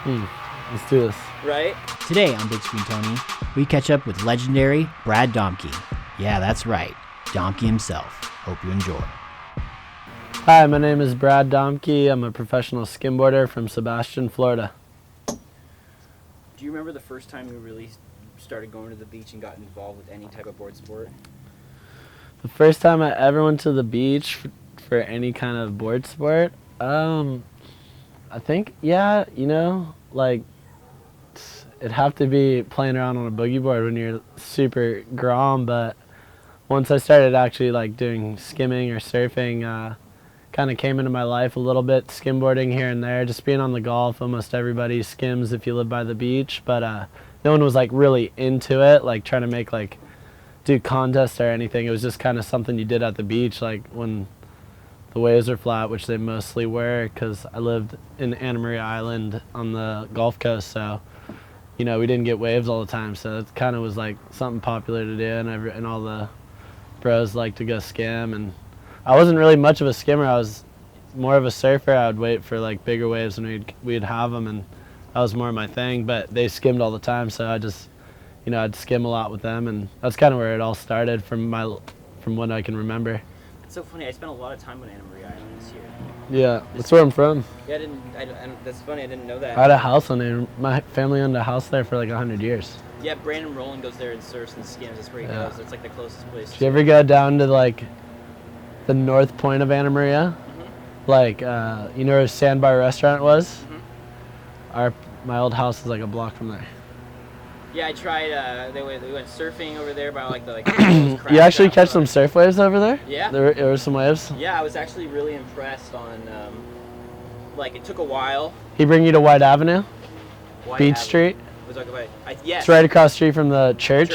Let's do this. Right? Today on Big Screen Tony, we catch up with legendary Brad Domke. Yeah, that's right, Domke himself. Hope you enjoy. Hi, my name is Brad Domke. I'm a professional skimboarder from Sebastian, Florida. Do you remember the first time you really started going to the beach and got involved with any type of board sport? The first time I ever went to the beach for any kind of board sport, I think, yeah, like it'd have to be playing around on a boogie board when you're super grom, but once I started actually like doing skimming or surfing, kind of came into my life a little bit, skimboarding here and there, just being on the Gulf. Almost everybody skims if you live by the beach, but no one was like really into it, like trying to make like do contests or anything. It was just kind of something you did at the beach, like when the waves are flat, which they mostly were, because I lived in Anna Maria Island on the Gulf Coast, so we didn't get waves all the time, so it kind of was like something popular to do, and all the bros like to go skim. And I wasn't really much of a skimmer. I was more of a surfer. I would wait for like bigger waves when we'd have them, and that was more my thing, but they skimmed all the time, so I just I'd skim a lot with them, and that's kind of where it all started from what I can remember. It's so funny. I spent a lot of time on Anna Maria Island this year. Yeah, that's where I'm from. Yeah, that's funny. I didn't know that. I had a house on there. My family owned a house there for like 100 years. Yeah, Brandon Rowland goes there and surfs and skims. That's where he goes. It's like the closest place. Did you ever go down to like the north point of Anna Maria? Mm-hmm. Like, where Sandbar Restaurant was? Mm-hmm. My old house is like a block from there. Yeah, I tried. We went surfing over there by like the You actually catch some surf waves over there? Yeah. There were some waves? Yeah, I was actually really impressed on. It took a while. He bring you to White Avenue? Beach Avenue. Street? Was talking about yes. It's right across the street from the church.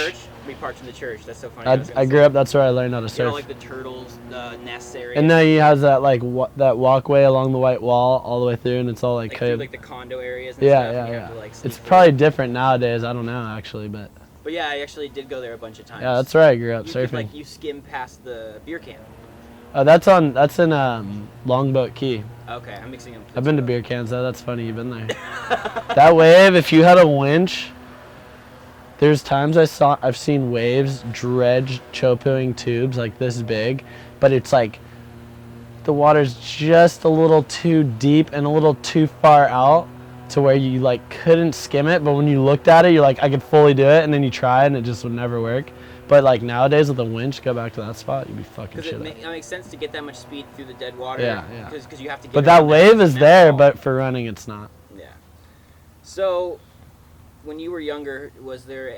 We parked in the church. That's so funny. I grew up. That's where I learned how to surf. Like the turtles, the nest area. And then he has that that walkway along the white wall all the way through, and it's all like through, like the condo areas. And yeah. stuff. It's probably different nowadays. I don't know actually, but. But yeah, I actually did go there a bunch of times. Yeah, that's where I grew up surfing. You skim past the beer can. That's in Longboat Key. Okay, I'm mixing them. I've been to beer cans though. That's funny. You've been there. That wave, if you had a winch. There's times I've seen waves dredge chopoing tubes like this big, but it's like the water's just a little too deep and a little too far out to where you like couldn't skim it, but when you looked at it, you're like, I could fully do it, and then you try and it just would never work. But like nowadays with a winch, go back to that spot, you'd be fucking shit. Because it makes sense to get that much speed through the dead water. Yeah. Because you have to get. But that wave is there, but for running, it's not. Yeah. So, when you were younger, was there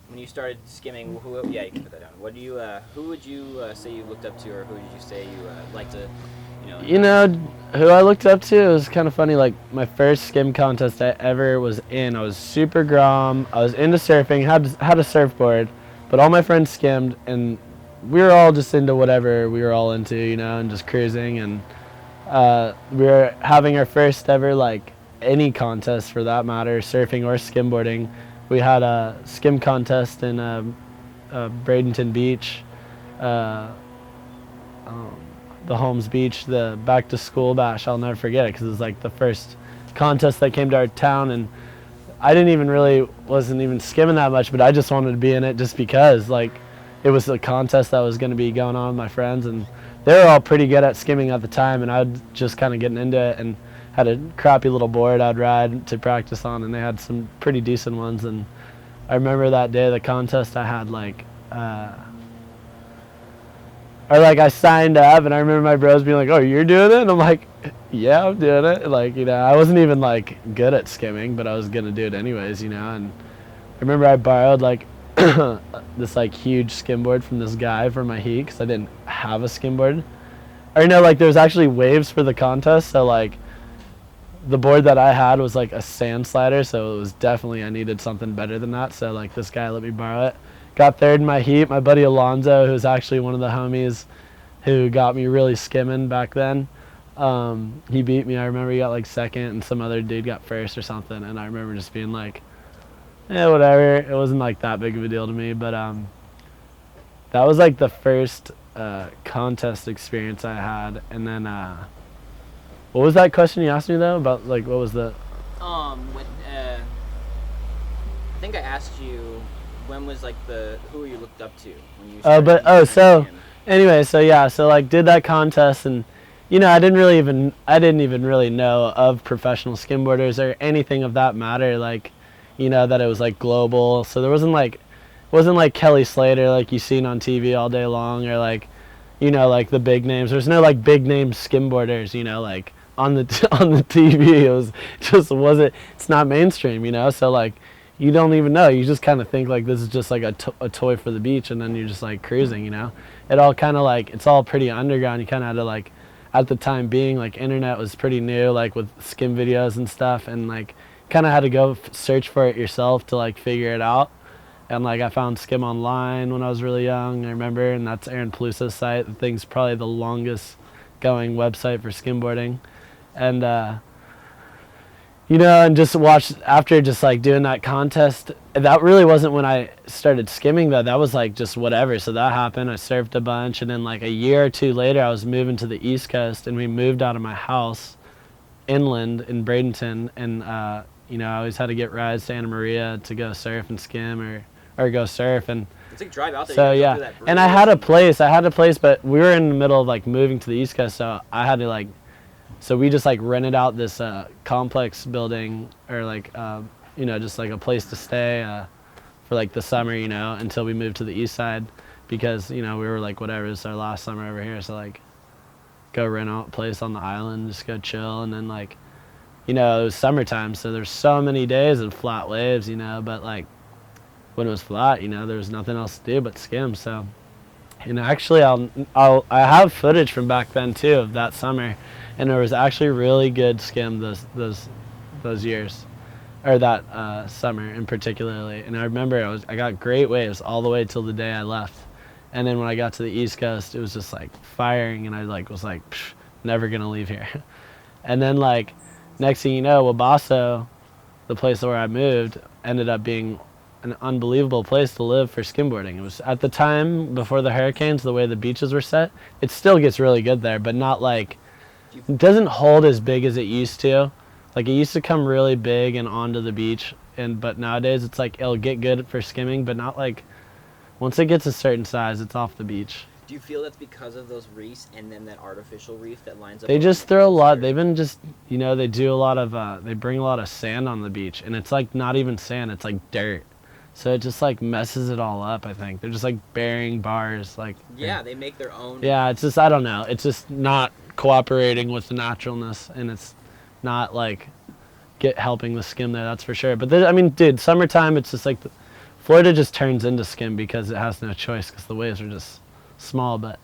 when you started skimming? Yeah, you can put that down. Who would you say you looked up to, or who did you say you liked to? Who I looked up to, it was kind of funny. Like my first skim contest I ever was in, I was super grom. I was into surfing, had a surfboard, but all my friends skimmed, and we were all just into whatever we were all into, and just cruising. And we were having our first ever like any contest for that matter, surfing or skimboarding. We had a skim contest in Bradenton Beach. The Holmes Beach, the back to school bash. I'll never forget it because it was like the first contest that came to our town, and I wasn't even skimming that much, but I just wanted to be in it just because like it was a contest that was going to be going on with my friends, and they were all pretty good at skimming at the time, and I was just kind of getting into it, and had a crappy little board I'd ride to practice on, and they had some pretty decent ones. And I remember that day of the contest, I had I signed up, and I remember my bros being like, "Oh, you're doing it?" And I'm like, "Yeah, I'm doing it." Like, I wasn't even like good at skimming, but I was gonna do it anyways, And I remember I borrowed like this like huge skimboard from this guy for my heat because I didn't have a skimboard. Or there was actually waves for the contest, so like the board that I had was like a sand slider, so it was definitely I needed something better than that. So like this guy let me borrow it. Got third in my heat. My buddy Alonzo, who's actually one of the homies who got me really skimming back then, he beat me. I remember he got like second, and some other dude got first or something. And I remember just being like, whatever. It wasn't like that big of a deal to me. But that was like the first contest experience I had. And then What was that question you asked me though about like what was the? When I think I asked you when was like who you looked up to when you started So skim? anyway, so yeah, so like did that contest and you know I didn't even really know of professional skimboarders or anything of that matter, like you know that it was like global. So there wasn't like Kelly Slater like you seen on TV all day long, or like you know like the big names. There's no like big name skimboarders, you know, like on the on the TV. It just wasn't. It's not mainstream, you know. So like you don't even know. You just kind of think like this is just like a toy for the beach, and then you're just like cruising, you know. It all kind of like it's all pretty underground. You kind of had to like at the time being like internet was pretty new, like with skim videos and stuff, and like kind of had to go search for it yourself to like figure it out. And like I found Skim online when I was really young, I remember, and that's Aaron Palusa's site. The thing's probably the longest going website for skimboarding. And you know, and just watched after just like doing that contest. That really wasn't when I started skimming though. That was like just whatever. So that happened. I surfed a bunch, and then like a year or two later, I was moving to the East Coast, and we moved out of my house inland in Bradenton, and you know, I always had to get rides to Anna Maria to go surf and skim or go surf, and It's like drive out there. so you yeah. have to go through that And I bridge. had a place, but we were in the middle of like moving to the East Coast, so I had to like, so we just like rented out this complex building, or like you know, just like a place to stay for like the summer, you know, until we moved to the east side, because you know we were like whatever, it's our last summer over here, so like go rent out a place on the island, just go chill, and then like you know it was summertime, so there's so many days of flat waves, you know, but like when it was flat, you know, there was nothing else to do but skim. So, and actually, I have footage from back then too of that summer, and there was actually really good skim those years, or that summer in particularly. And I remember I got great waves all the way till the day I left, and then when I got to the East Coast, it was just like firing, and I like was like, never gonna leave here. And then like, next thing you know, Wabasso, the place where I moved, ended up being an unbelievable place to live for skimboarding. It was at the time before the hurricanes, the way the beaches were set. It still gets really good there, but not like it doesn't hold as big as it used to. Like it used to come really big and onto the beach, and but nowadays it's like it'll get good for skimming, but not like once it gets a certain size, it's off the beach. Do you feel that's because of those reefs and then that artificial reef that lines up? They around just the throw a coast, lot. or- They've been just, you know, they do a lot of, they bring a lot of sand on the beach, and it's like not even sand, it's like dirt. So it just like messes it all up, I think. They're just like burying bars, like. Yeah, they make their own. Yeah, it's just, I don't know. It's just not cooperating with the naturalness, and it's not like helping the skim there, that's for sure. But I mean, dude, summertime, it's just like, Florida just turns into skim because it has no choice because the waves are just small. But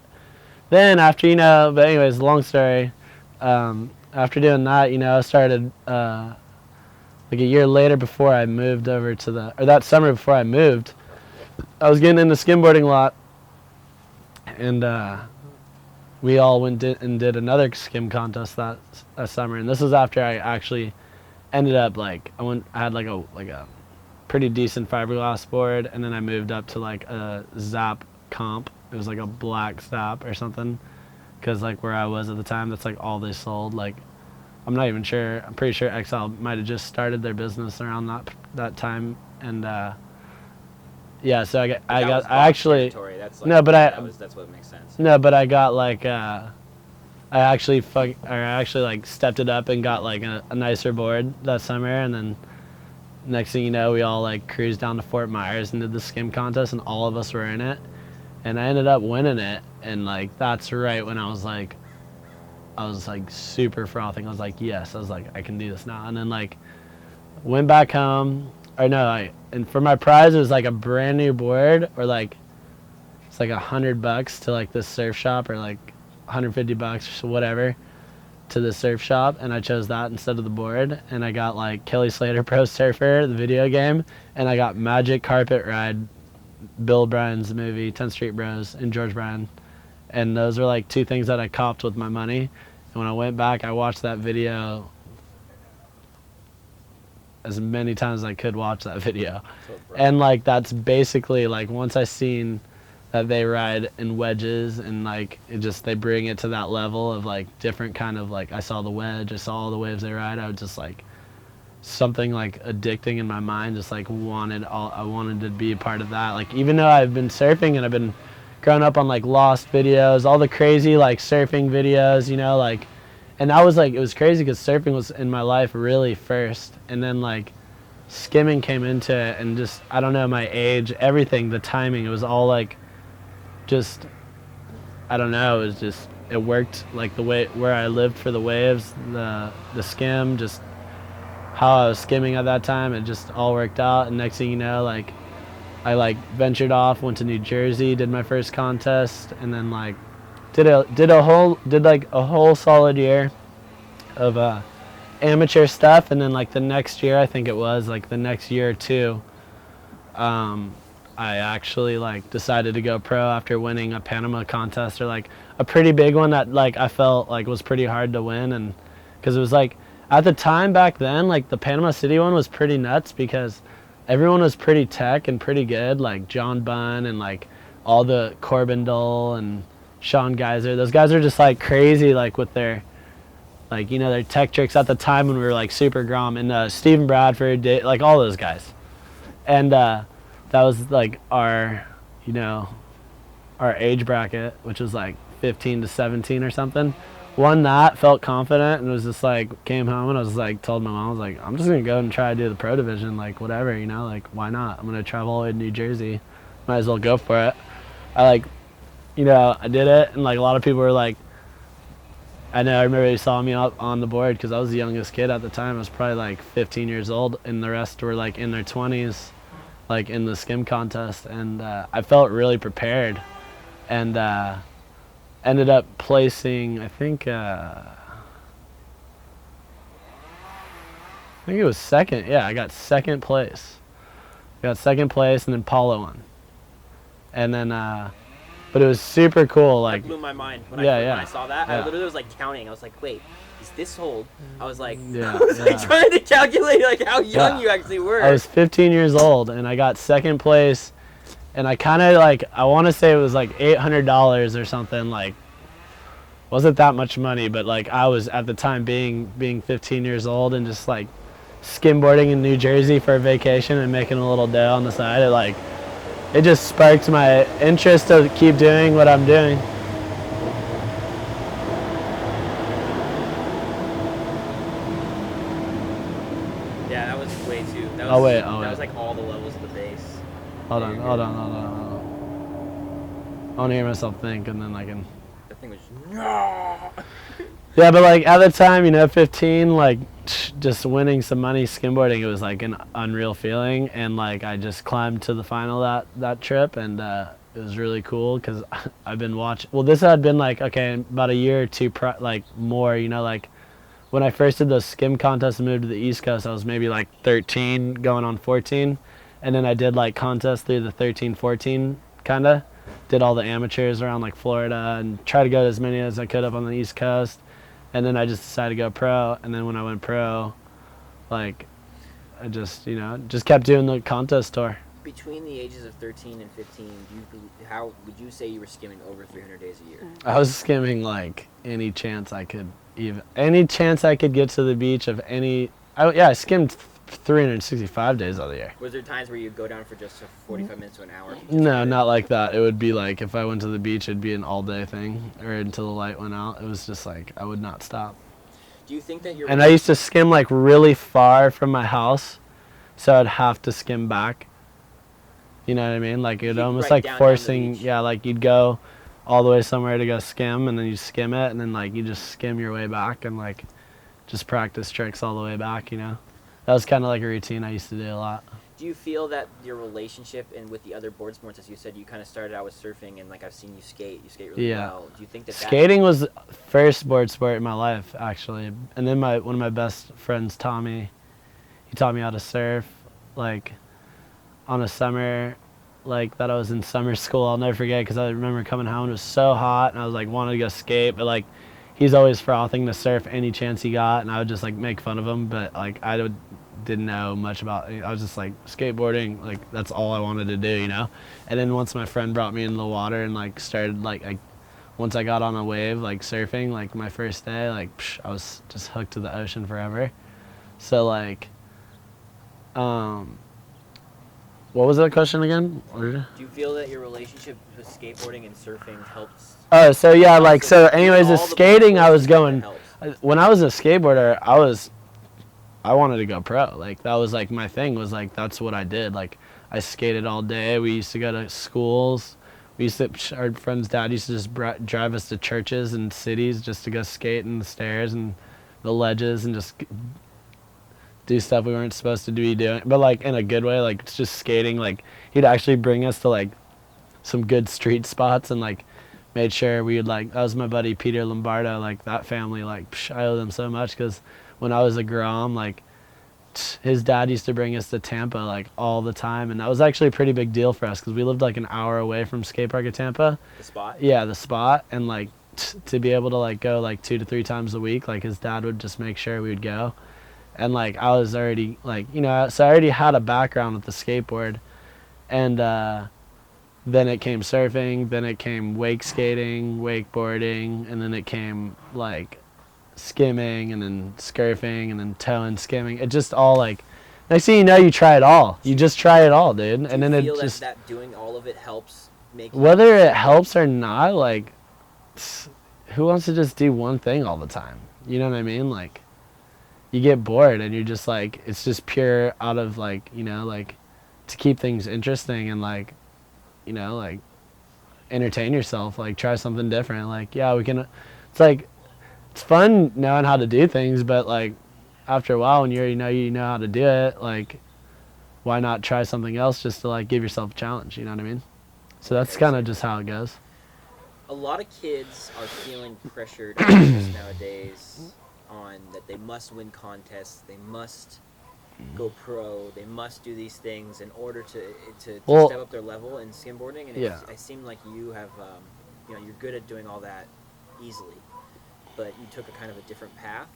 then after, you know, but anyways, long story. After doing that, you know, I started like a year later before I moved over to or that summer before I moved, I was getting into skimboarding a lot, and we all went and did another skim contest that summer. And this was after I actually ended up like I had like a pretty decent fiberglass board, and then I moved up to like a Zap comp. It was like a black Zap or something, because like where I was at the time, that's like all they sold. Like I'm not even sure. I'm pretty sure XL might have just started their business around that time, and yeah. So I actually That's like, no, but that's what makes sense. no, but I got like I actually like stepped it up and got like a nicer board that summer, and then next thing you know, we all like cruised down to Fort Myers and did the skim contest, and all of us were in it, and I ended up winning it, and like that's right when I was like super frothing. I was like, yes, I was like, I can do this now. And then like went back home, or no, and for my prize it was like a brand new board, or like it's like $100 to like this surf shop, or like $150 or whatever to the surf shop, and I chose that instead of the board, and I got like Kelly Slater Pro Surfer, the video game, and I got Magic Carpet Ride, Bill Bryan's movie, 10th Street Bros, and George Bryan. And those are like two things that I copped with my money. And when I went back, I watched that video as many times as I could watch that video. And like that's basically like once I seen that they ride in wedges, and like they bring it to that level of like different kind of like, I saw the wedge, I saw all the waves they ride. I was just like, something like addicting in my mind, just like I wanted to be a part of that. Like, even though I've been surfing and I've been growing up on like Lost videos, all the crazy like surfing videos, you know, like, and that was like, it was crazy because surfing was in my life really first, and then like skimming came into it, and just, I don't know, my age, everything, the timing, it was all like, just, I don't know, it was just, it worked like the way where I lived for the waves, the skim, just how I was skimming at that time, it just all worked out. And next thing you know, like, I like ventured off, went to New Jersey, did my first contest, and then like did like a whole solid year of amateur stuff. And then like the next year, I think it was like the next year or two, I actually like decided to go pro after winning a Panama contest, or like a pretty big one that like I felt like was pretty hard to win. And because it was like, at the time back then, like the Panama City one was pretty nuts because everyone was pretty tech and pretty good, like John Bunn and like all the Corbin Dole and Sean Geiser. Those guys are just like crazy, like with their, like, you know, their tech tricks at the time when we were like super grom, and Stephen Bradford, like all those guys. And that was like our, you know, our age bracket, which was like 15 to 17 or something. Won that, felt confident, and was just like, came home and I was like, told my mom, I was like, I'm just gonna go and try to do the pro division, like whatever, you know, like why not? I'm gonna travel all the way to New Jersey, might as well go for it. I like, you know, I did it, and like a lot of people were like, I remember they saw me up on the board because I was the youngest kid at the time. I was probably like 15 years old, and the rest were like in their 20s, like in the skim contest, and I felt really prepared, and ended up placing, I think it was second. Yeah, I got second place. And then Paula won. And then, but it was super cool. Like, That blew my mind when yeah, I saw that. yeah. I literally was like counting. I was like, wait, is this old? I was like, Yeah, I was like yeah. trying to calculate like how young Yeah. you actually were. I was 15 years old, and I got second place. And I kind of like, I want to say it was like $800 or something. Like, wasn't that much money, but like I was at the time being 15 years old and just like skimboarding in New Jersey for a vacation and making a little dough on the side. It just sparked my interest to keep doing what I'm doing. Yeah, that was way too. That was, Oh, wait, that wait. was like all the levels of the base. Hold on. I want to hear myself think, and then I can. That thing was. Yeah, but like at the time, you know, 15, like just winning some money skimboarding, it was like an unreal feeling. And like I just climbed to the final that trip, and it was really cool because I've been watching. Well, this had been like, okay, about a year or two, like more, you know, like when I first did those skim contests and moved to the East Coast, I was maybe like 13 going on 14. And then I did like contests through the 13, 14 kind of. Did all the amateurs around like Florida and tried to go to as many as I could up on the East Coast. And then I just decided to go pro. And then when I went pro, like I just, you know, just kept doing the contest tour. Between the ages of 13 and 15, how would you say you were skimming over 300 days a year? I was skimming like any chance I could get to the beach of I skimmed 365 days of the year. Was there times where you'd go down for just 45 minutes to an hour? No, not like that. It would be like if I went to the beach, it'd be an all-day thing, or until the light went out. It was just like I would not stop. Do you think that you're... And I used to skim like really far from my house, so I'd have to skim back. You know what I mean? Like it almost like forcing, yeah, like you'd go all the way somewhere to go skim, and then you skim it, and then like you just skim your way back and like just practice tricks all the way back, you know? That was kind of like a routine I used to do a lot. Do you feel that your relationship and with the other board sports, as you said, you kind of started out with surfing, and like I've seen you skate really well. Do you think that skating was the first board sport in my life, actually? And then one of my best friends, Tommy, he taught me how to surf, like on a summer, like that I was in summer school. I'll never forget because I remember coming home and it was so hot, and I was like wanted to go skate, but like he's always frothing to surf any chance he got, and I would just like make fun of him, but like didn't know much about it. I was just like skateboarding, like that's all I wanted to do, you know. And then once my friend brought me in the water and like started like once I got on a wave like surfing, like my first day, like I was just hooked to the ocean forever. So like what was that question again? Do you feel that your relationship with skateboarding and surfing helps? Oh, so yeah, like, so anyways, the all the skating, I was that going, helps? when I was a skateboarder, I wanted to go pro. Like, that was like my thing, was like, that's what I did. Like, I skated all day. We used to go to schools. Our friend's dad used to just drive us to churches and cities just to go skate in the stairs and the ledges and just do stuff we weren't supposed to be doing, but like in a good way. Like, it's just skating. Like, he'd actually bring us to like some good street spots and like made sure we would like, that was my buddy Peter Lombardo, like that family, like I owe them so much, because when I was a grom, like his dad used to bring us to Tampa like all the time, and that was actually a pretty big deal for us because we lived like an hour away from skatepark at Tampa. The spot? Yeah, the spot. And like to be able to like go like 2 to 3 times a week, like his dad would just make sure we would go. And like I was already like, you know, so I already had a background with the skateboard. And then it came surfing, then it came wake skating, wakeboarding, and then it came like skimming, and then scurfing, and then toe and skimming. It just all like, next thing you know, you try it all. You just try it all, dude. And then it just, that doing all of it helps make whether it helps or not, like, who wants to just do one thing all the time? You know what I mean? Like, you get bored and you're just like, it's just pure out of like, you know, like to keep things interesting and like, you know, like entertain yourself, like try something different. Like, yeah, we can, it's like, it's fun knowing how to do things, but like after a while when you know how to do it, like why not try something else just to like give yourself a challenge, you know what I mean? So that's kind of just how it goes. A lot of kids are feeling pressured nowadays on that they must win contests, they must go pro, they must do these things in order to step up their level in skimboarding. And it seemed like you have, you know, you're good at doing all that easily, but you took a kind of a different path.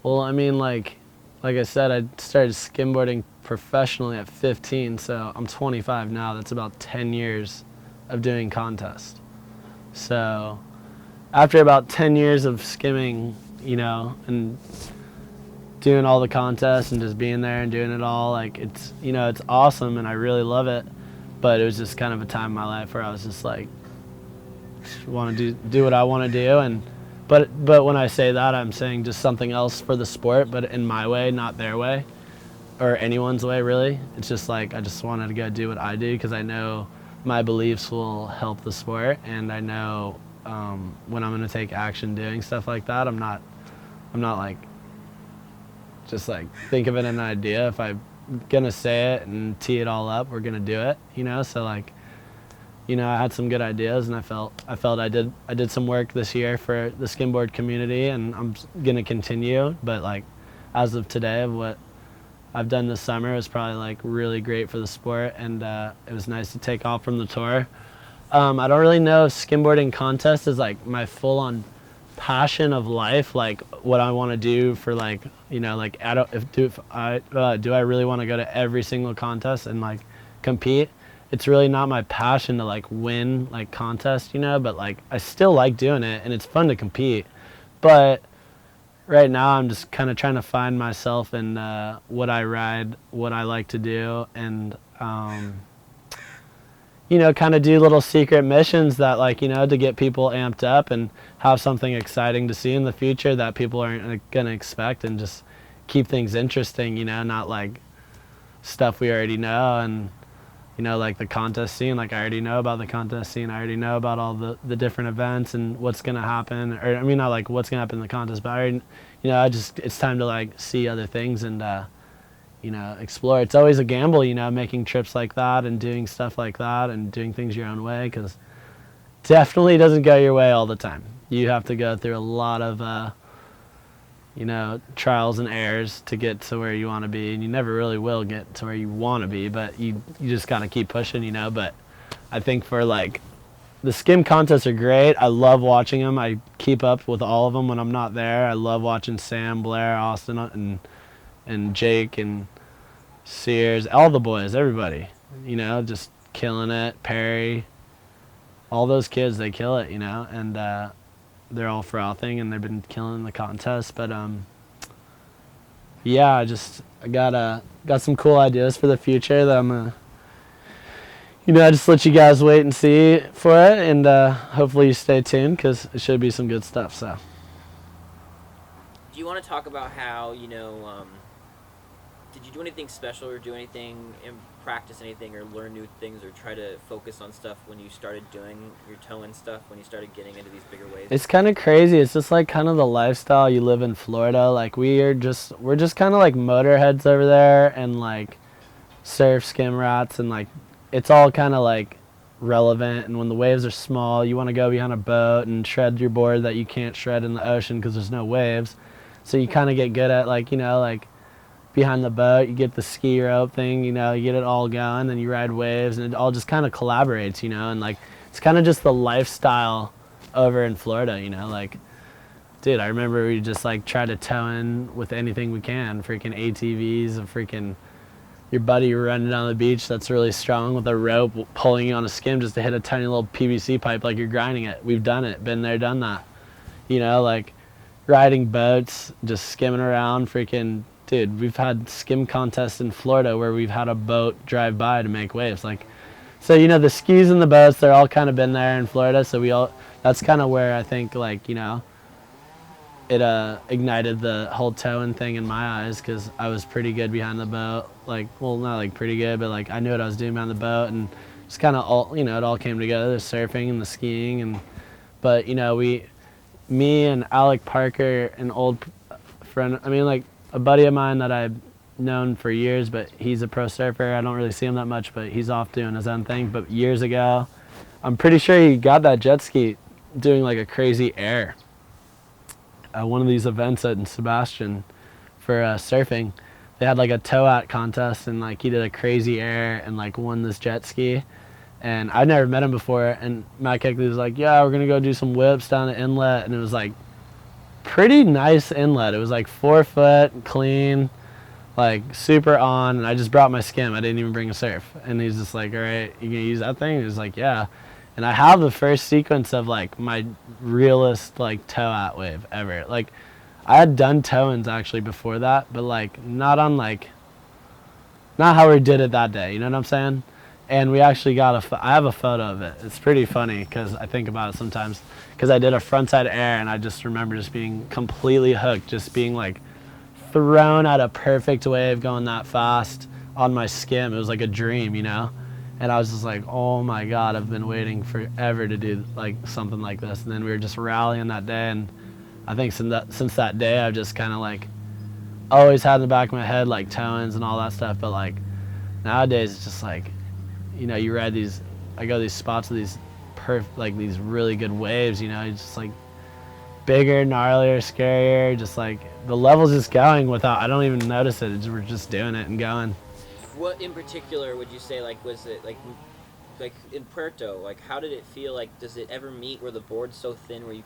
Well, I mean, like I said, I started skimboarding professionally at 15, so I'm 25 now. That's about 10 years of doing contests. So after about 10 years of skimming, you know, and doing all the contests and just being there and doing it all, like, it's, you know, it's awesome and I really love it, but it was just kind of a time in my life where I was just like, want to do what I want to do. And but when I say that, I'm saying just something else for the sport, but in my way, not their way or anyone's way, really. It's just like, I just wanted to go do what I do because I know my beliefs will help the sport, and I know when I'm going to take action doing stuff like that, I'm not like just like think of it an idea. If I'm gonna say it and tee it all up, we're gonna do it, you know. So like, you know, I had some good ideas, and I felt I did some work this year for the skimboard community, and I'm gonna continue. But like, as of today, of what I've done this summer was probably like really great for the sport, and it was nice to take off from the tour. I don't really know if skimboarding contest is like my full-on passion of life, like what I want to do for, like, you know, like do I really want to go to every single contest and like compete? It's really not my passion to like win like contests, you know, but like I still like doing it and it's fun to compete. But right now I'm just kind of trying to find myself in what I ride, what I like to do, and you know, kind of do little secret missions that, like, you know, to get people amped up and have something exciting to see in the future that people aren't going to expect, and just keep things interesting, you know, not like stuff we already know. And, you know, like the contest scene, like I already know about the contest scene. I already know about all the different events and what's going to happen. Or, I mean, not like what's going to happen in the contest, but I already, you know, it's time to like see other things and, you know, explore. It's always a gamble, you know, making trips like that and doing stuff like that and doing things your own way, because definitely doesn't go your way all the time. You have to go through a lot of, you know, trials and errors to get to where you want to be, and you never really will get to where you want to be, but you just got to keep pushing, you know. But I think for like the skim contests are great. I love watching them. I keep up with all of them when I'm not there. I love watching Sam, Blair, Austin, and Jake and Sears, all the boys, everybody. You know, just killing it. Perry, all those kids, they kill it. You know, and they're all frothing and they've been killing the contest. But yeah, I got some cool ideas for the future that I'm gonna, you know, I just let you guys wait and see for it, and hopefully you stay tuned because it should be some good stuff. So, Do you want to talk about how, you know, did you do anything special or do anything, practice anything or learn new things or try to focus on stuff when you started doing your toe-in stuff, when you started getting into these bigger waves? it's kind of crazy. It's just like kind of the lifestyle you live in Florida. Like we're just kind of like motorheads over there and like surf skim rats, and like it's all kind of like relevant. And when the waves are small, you want to go behind a boat and shred your board that you can't shred in the ocean because there's no waves. So you kind of get good at like, you know, like behind the boat, you get the ski rope thing, you know, you get it all going, and you ride waves, and it all just kind of collaborates, you know, and like it's kind of just the lifestyle over in Florida, you know, like, dude, I remember we just like try to tow in with anything we can, freaking ATVs, and freaking your buddy running down the beach that's really strong with a rope pulling you on a skim just to hit a tiny little PVC pipe like you're grinding it. We've done it, been there, done that, you know, like riding boats, just skimming around, freaking. Dude, we've had skim contests in Florida where we've had a boat drive by to make waves. Like, so, you know, the skis and the boats, they're all kind of been there in Florida. So that's kind of where I think, like, you know, it ignited the whole towing thing in my eyes, because I was pretty good behind the boat. Like, well, not like pretty good, but like I knew what I was doing behind the boat, and it's kind of all, you know, it all came together, the surfing and the skiing. But, you know, me and Alec Parker, an old friend, I mean, like, a buddy of mine that I've known for years, but he's a pro surfer. I don't really see him that much, but he's off doing his own thing. But years ago, I'm pretty sure he got that jet ski doing like a crazy air. One of these events in Sebastian for surfing, they had like a tow-out contest, and like he did a crazy air and like won this jet ski. And I'd never met him before, and Matt Keckley was like, yeah, we're gonna go do some whips down the inlet, and it was like pretty nice inlet. It was like 4 foot, clean, like super on, and I just brought my skim. I didn't even bring a surf. And he's just like, all right, you gonna use that thing? He was like, yeah. And I have the first sequence of like my realest like toe out wave ever. Like I had done toe-ins actually before that, but like not how we did it that day, you know what I'm saying? And we actually got I have a photo of it. It's pretty funny because I think about it sometimes, because I did a frontside air, and I just remember just being completely hooked, just being like thrown at a perfect wave going that fast on my skim. It was like a dream, you know? And I was just like, oh my God, I've been waiting forever to do like something like this. And then we were just rallying that day, and I think since that day, I've just kind of like always had in the back of my head like toe-ins and all that stuff. But like nowadays, it's just like, you know, you ride these, I go to these spots with these like these really good waves, you know, it's just like bigger, gnarlier, scarier, just like the level's just going without, I don't even notice it. We're just doing it and going. What in particular would you say, like, was it like in Puerto, like how did it feel? Like, does it ever meet where the board's so thin where you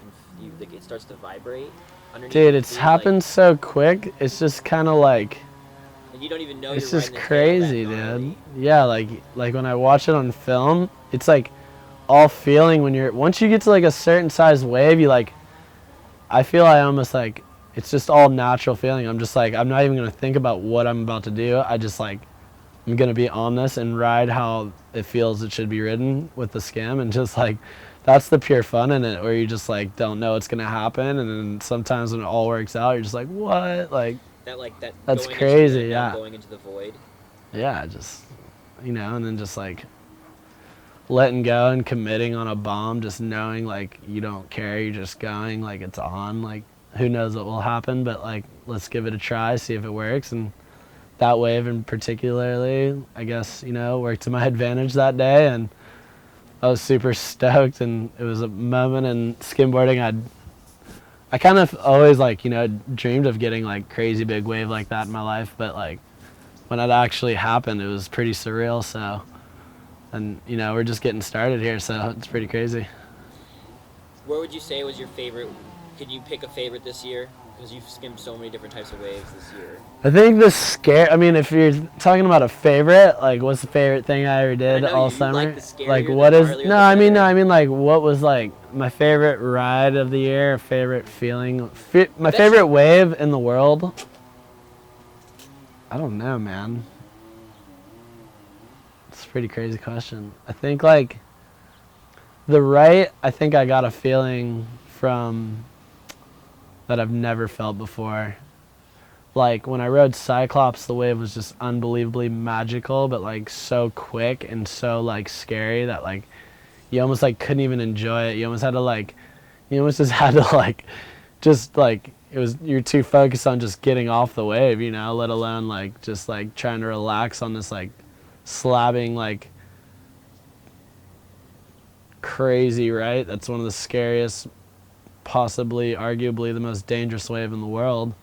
like it starts to vibrate underneath? Dude, it's happened like, so quick. It's just kind of like, and you don't even know it's you're just crazy, dude. Yeah, like when I watch it on film, it's like all feeling when once you get to like a certain size wave, you like, I feel I almost like, it's just all natural feeling. I'm just like, I'm not even going to think about what I'm about to do. I just like, I'm going to be on this and ride how it feels it should be ridden with the skim, and just like, that's the pure fun in it, where you just like don't know what's going to happen, and then sometimes when it all works out, you're just like, what? That's crazy, yeah. Going into the void. Yeah, just, you know, and then just like letting go and committing on a bomb, just knowing like you don't care, you're just going, like it's on, like who knows what will happen, but like let's give it a try, see if it works. And that wave in particularly, I guess, you know, worked to my advantage that day, and I was super stoked. And it was a moment in skimboarding I kind of always like, you know, dreamed of getting like crazy big wave like that in my life, but like when it actually happened, it was pretty surreal. So And, you know, we're just getting started here, so it's pretty crazy. What would you say was your favorite? Could you pick a favorite this year? Because you've skimmed so many different types of waves this year. I think I mean, if you're talking about a favorite, like, what's the favorite thing I ever did all summer? Like the scarier, like, what is? gnarlier, No, I mean, like, what was like my favorite ride of the year? Favorite feeling? My favorite wave in the world? I don't know, man. It's a pretty crazy question. I think like I think I got a feeling from that I've never felt before. Like when I rode Cyclops, the wave was just unbelievably magical, but like so quick and so like scary that like you almost like couldn't even enjoy it. You almost just had to like just like you're too focused on just getting off the wave, you know, let alone like just like trying to relax on this like slabbing like crazy, right? That's one of the scariest, possibly arguably the most dangerous wave in the world.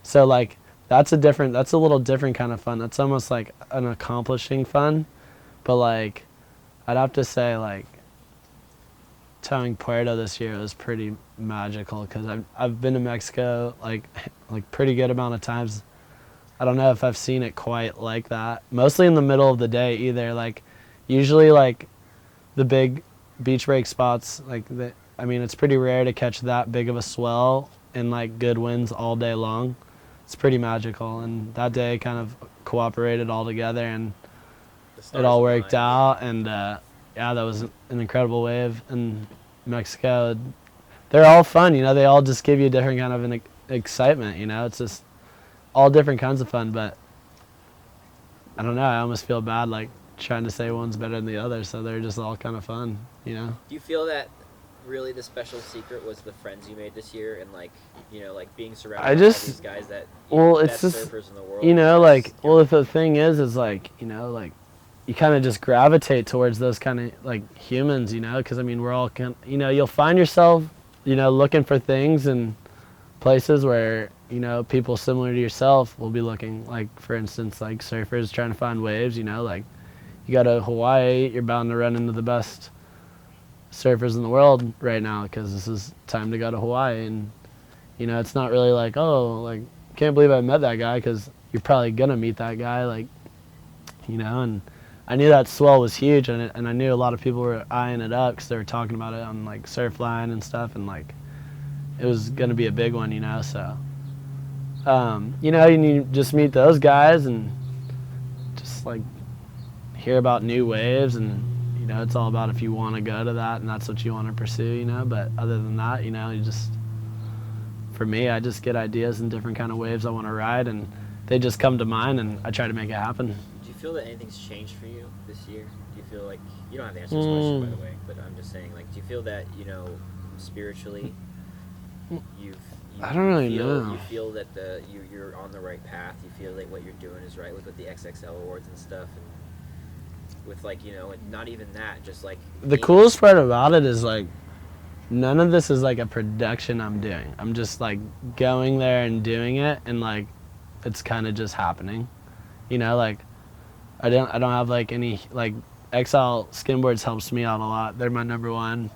So like that's a little different kind of fun. That's almost like an accomplishing fun. But like I'd have to say like towing Puerto this year was pretty magical because I've been to Mexico like pretty good amount of times. I don't know if I've seen it quite like that. Mostly in the middle of the day either. Like usually like the big beach break spots I mean it's pretty rare to catch that big of a swell and like good winds all day long. It's pretty magical, and that day kind of cooperated all together and it all worked out. And yeah, that was an incredible wave in Mexico. They're all fun, you know, they all just give you a different kind of an excitement, you know. It's just all different kinds of fun, but I don't know, I almost feel bad like trying to say one's better than the other, so they're just all kind of fun, you know. Do you feel that really the special secret was the friends you made this year and like, you know, like being surrounded by all these guys that it's best just surfers in the world, you know, like the thing is like, you know, like you kind of just gravitate towards those kind of like humans, you know, because I mean we're all you know, you'll find yourself, you know, looking for things and places where, you know, people similar to yourself will be looking. Like for instance, like surfers trying to find waves, you know, like you go to Hawaii, you're bound to run into the best surfers in the world right now because this is time to go to Hawaii. And you know, it's not really like, oh, like can't believe I met that guy, because you're probably gonna meet that guy, like, you know. And I knew that swell was huge, and I knew a lot of people were eyeing it up because they were talking about it on like Surfline and stuff, and like it was gonna be a big one, you know. So you know, you just meet those guys and just like hear about new waves, and you know, it's all about if you want to go to that and that's what you want to pursue, you know. But other than that, you know, for me, I just get ideas and different kind of waves I want to ride, and they just come to mind, and I try to make it happen. Do you feel that anything's changed for you this year? Do you feel like, you don't have to answer this question, by the way, but I'm just saying, like, do you feel that, you know, spiritually, I don't really know. You feel that you're on the right path. You feel like what you're doing is right, with the XXL awards and stuff, and with like, you know, and not even that, just like the coolest part about it is like none of this is like a production I'm doing. I'm just like going there and doing it, and like it's kind of just happening, you know. Like I don't have like any like XL Skimboards helps me out a lot. They're my #1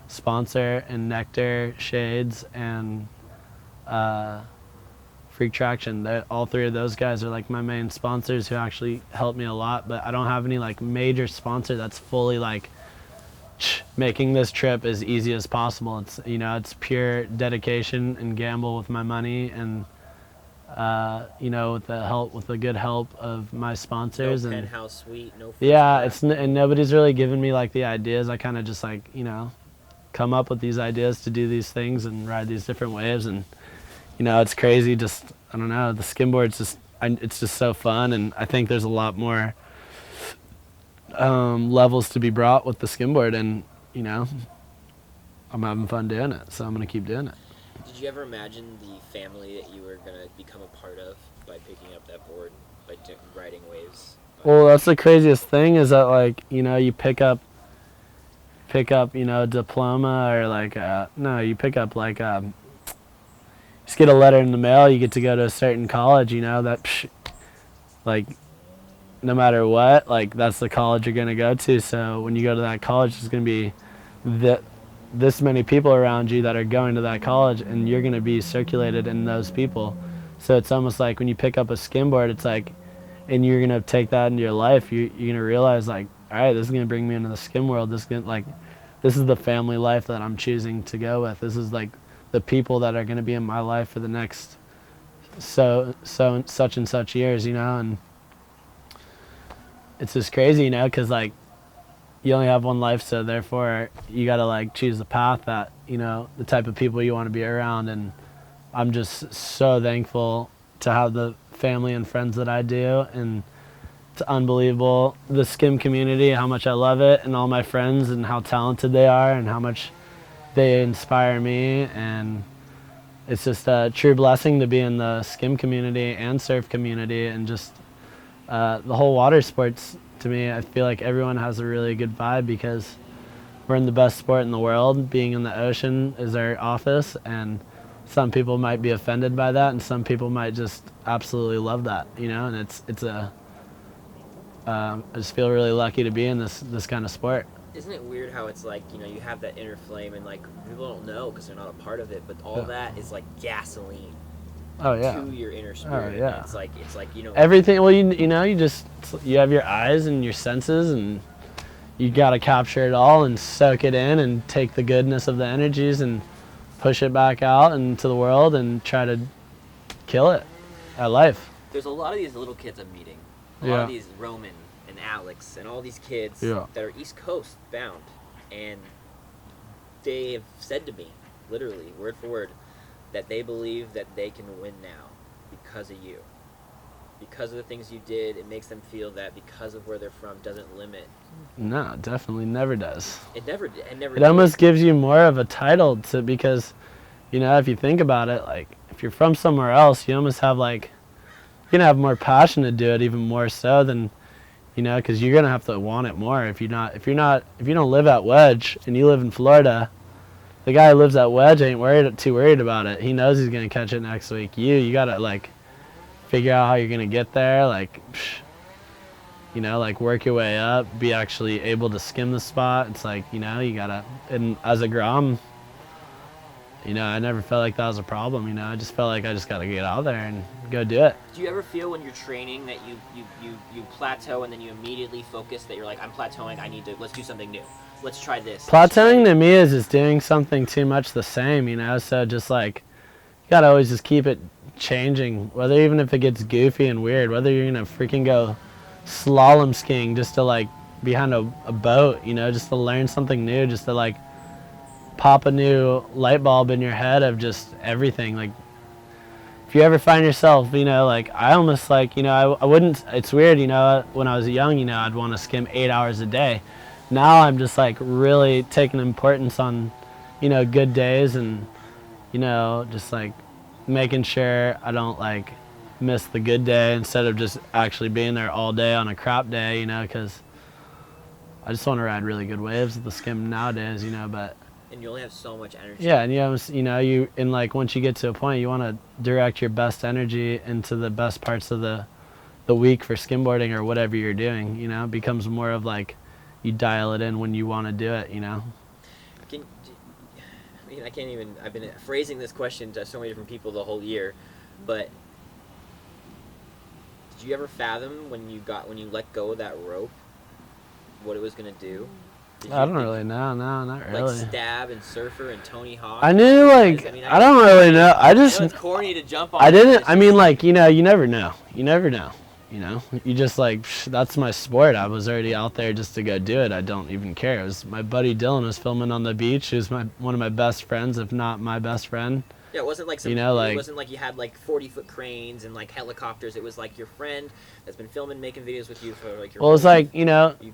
sponsor, and Nectar Shades and Freak Traction. All three of those guys are like my main sponsors who actually help me a lot. But I don't have any like major sponsor that's fully like making this trip as easy as possible. It's, you know, it's pure dedication and gamble with my money, and you know, with the good help of my sponsors. No and penthouse suite, no. Yeah, and nobody's really given me like the ideas. I kind of just like, you know, come up with these ideas to do these things and ride these different waves. And you know, it's crazy. Just, I don't know, the skimboard's just, it's just so fun, and I think there's a lot more levels to be brought with the skimboard, and you know, I'm having fun doing it, so I'm gonna keep doing it. Did you ever imagine the family that you were gonna become a part of by picking up that board, by riding waves? Well, that's the craziest thing, is that like, you know, you pick up, you know, a diploma, or like no, you pick up like just get a letter in the mail, you get to go to a certain college, you know, that like no matter what, like that's the college you're gonna go to. So when you go to that college, there's gonna be this many people around you that are going to that college, and you're gonna be circulated in those people. So it's almost like when you pick up a skimboard, it's like, and you're gonna take that into your life. You're gonna realize like, all right, this is gonna bring me into the skim world. This is the family life that I'm choosing to go with. This is like the people that are gonna be in my life for the next such and such years, and it's just crazy, because like you only have one life, so therefore you gotta like choose the path that the type of people you want to be around. And I'm just so thankful to have the family and friends that I do, and it's unbelievable, the skim community, how much I love it, and all my friends and how talented they are and how much they inspire me. And it's just a true blessing to be in the skim community and surf community, and just the whole water sports. To me, I feel like everyone has a really good vibe because we're in the best sport in the world. Being in the ocean is our office, and some people might be offended by that, and some people might just absolutely love that, and I just feel really lucky to be in this kind of sport. Isn't it weird how it's like, you have that inner flame, and like people don't know because they're not a part of it, but all that is like gasoline. Oh yeah. To your inner spirit. Oh yeah. It's like everything. Well, you have your eyes and your senses, and you gotta capture it all and soak it in and take the goodness of the energies and push it back out into the world and try to kill it at life. There's a lot of these little kids I'm meeting. A lot of these Roman and Alex and all these kids that are East Coast bound, and they have said to me, literally, word for word, that they believe that they can win now because of you. Because of the things you did, it makes them feel that because of where they're from doesn't limit. No, definitely never does. It never It almost gives you more of a title because, if you think about it, like, if you're from somewhere else, you almost have, like, you're going to have more passion to do it, even more so than, because you're going to have to want it more. If you don't live at Wedge and you live in Florida, the guy who lives at Wedge ain't too worried about it. He knows he's going to catch it next week. You got to, like, figure out how you're going to get there. Like, like work your way up, be actually able to skim the spot. It's like, you got to, and as a grom, I never felt like that was a problem. I just felt like I just got to get out there and go do it. Do you ever feel when you're training that you plateau and then you immediately focus that you're like, I'm plateauing, let's do something new. Let's try this. Plateauing to me is just doing something too much the same, so just like, you gotta always just keep it changing, whether even if it gets goofy and weird, whether you're gonna freaking go slalom skiing just to like behind a boat, just to learn something new, just to like pop a new light bulb in your head of just everything. Like, if you ever find yourself, like I almost like, I wouldn't, it's weird, when I was young, I'd want to skim 8 hours a day. Now I'm just like really taking importance on, good days, and, just like making sure I don't like miss the good day instead of just actually being there all day on a crap day, because I just want to ride really good waves with the skim nowadays, but. And you only have so much energy. Yeah, and like once you get to a point, you want to direct your best energy into the best parts of the week for skimboarding or whatever you're doing. It becomes more of like you dial it in when you want to do it. I can't even. I've been phrasing this question to so many different people the whole year, but did you ever fathom when you let go of that rope, what it was gonna do? I don't really know. No, not really. Like Stab and Surfer and Tony Hawk. I knew, like, I don't really know. I just. It's corny to jump on. I didn't. I mean, like, you never know. You never know. You just like, that's my sport. I was already out there just to go do it. I don't even care. It was my buddy Dylan was filming on the beach. He was one of my best friends, if not my best friend. Yeah, it wasn't like it wasn't like you had like 40-foot cranes and like helicopters. It was like your friend that's been filming, making videos with you for like your. Well, it's like you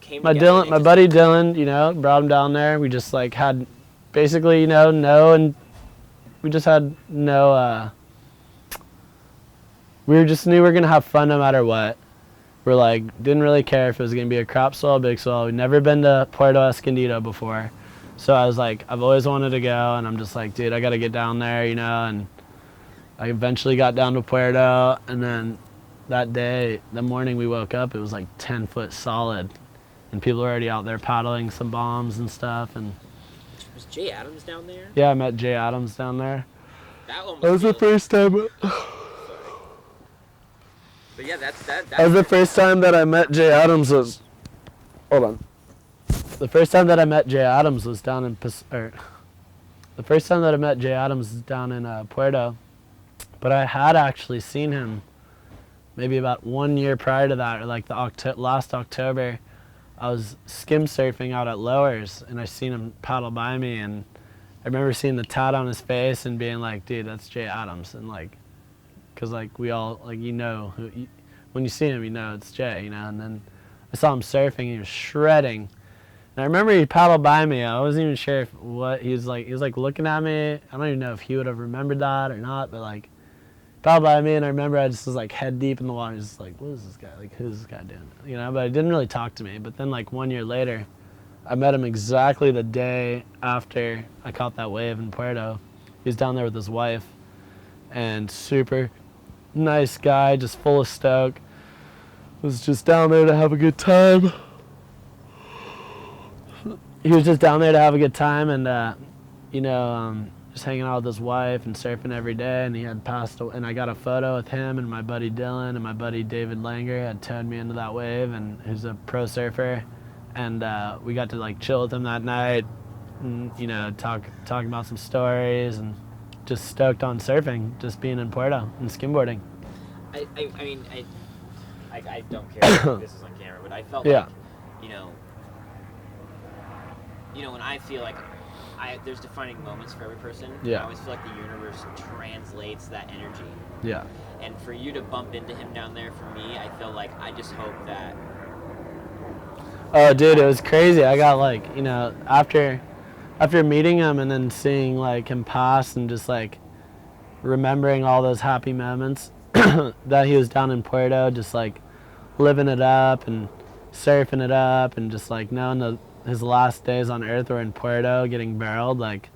came my buddy Dylan, brought him down there. We just like had, basically, and we just had no. We just knew we were gonna have fun no matter what. We're like, didn't really care if it was gonna be a crop swell, big swell. We'd never been to Puerto Escondido before. So I was like, I've always wanted to go, and I'm just like, dude, I got to get down there, and I eventually got down to Puerto, and then that day, the morning we woke up, it was like 10 foot solid, and people were already out there paddling some bombs and stuff. And Was Jay Adams down there? yeah, I met Jay Adams down there. That one That was the first time. Sorry. But yeah, that's That was the first time that I met Jay Adams. Hold on. The first time that I met Jay Adams was down in the first time that I met Jay Adams was down in Puerto, but I had actually seen him maybe about 1 year prior to that, or like the last October. I was skim surfing out at Lowers, and I seen him paddle by me, and I remember seeing the tat on his face and being like, dude, that's Jay Adams. And like, cause like we all, like, you know, when you see him, you know it's Jay, you know. And then I saw him surfing, and he was shredding. And I remember he paddled by me. I wasn't even sure what he was like looking at me. I don't even know if he would have remembered that or not, but like, paddled by me, and I remember I just was like head deep in the water, just like, what is this guy? Like, who's this guy doing? You know, but he didn't really talk to me. But then like 1 year later, I met him exactly the day after I caught that wave in Puerto. He was down there with his wife, and super nice guy, just full of stoke. Was just down there to have a good time. He was just down there to have a good time, and you know, just hanging out with his wife and surfing every day. And he had passed away, and I got a photo with him and my buddy Dylan, and my buddy David Langer had towed me into that wave, and he's a pro surfer. And we got to like chill with him that night, and you know, talking about some stories, and just stoked on surfing, just being in Puerto and skimboarding. I mean, I don't care if this is on camera, but I felt like, you know, when I feel like there's defining moments for every person. Yeah. I always feel like the universe translates that energy. Yeah. And for you to bump into him down there, for me, I feel like I just hope that. Oh, dude, it was crazy. I got like, you know, after meeting him and then seeing like him pass and just like remembering all those happy moments that he was down in Puerto, just like living it up and surfing it up, and just like knowing that his last days on Earth were in Puerto getting barreled. Like,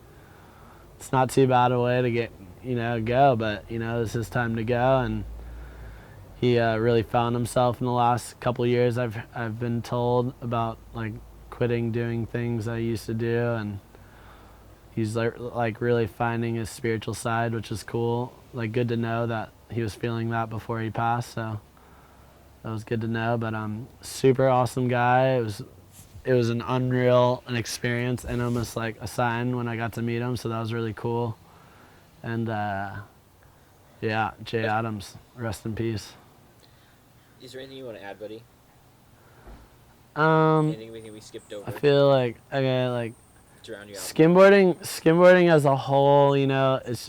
it's not too bad a way to get, you know, go, but you know, it's his time to go, and he really found himself in the last couple years. I've been told about like quitting doing things I used to do, and he's like really finding his spiritual side, which is cool. Like, good to know that he was feeling that before he passed, so that was good to know. But super awesome guy. It was an experience, and almost like a sign when I got to meet him, so that was really cool. And yeah, Jay Adams, rest in peace. Is there anything you want to add, buddy? Anything we skipped over? I feel like, okay, like to round you out? skimboarding as a whole, you know, it's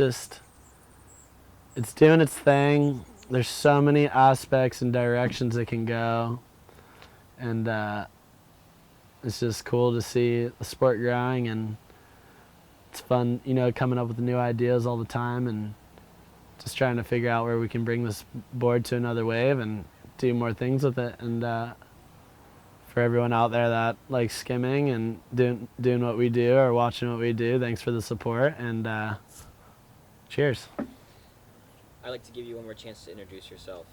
doing its thing. There's so many aspects and directions it can go, and it's just cool to see the sport growing, and it's fun, you know, coming up with new ideas all the time, and just trying to figure out where we can bring this board to another wave and do more things with it. And for everyone out there that likes skimming and doing what we do or watching what we do, thanks for the support, and cheers. I'd like to give you one more chance to introduce yourself.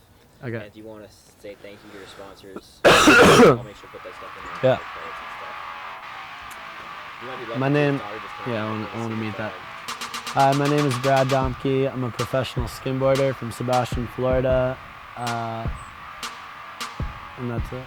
Okay. And if you want to say thank you to your sponsors, I'll make sure to put that stuff in there. Yeah. My name, yeah, I want to meet that. Hi, my name is Brad Domke. I'm a professional skimboarder from Sebastian, Florida, and that's it.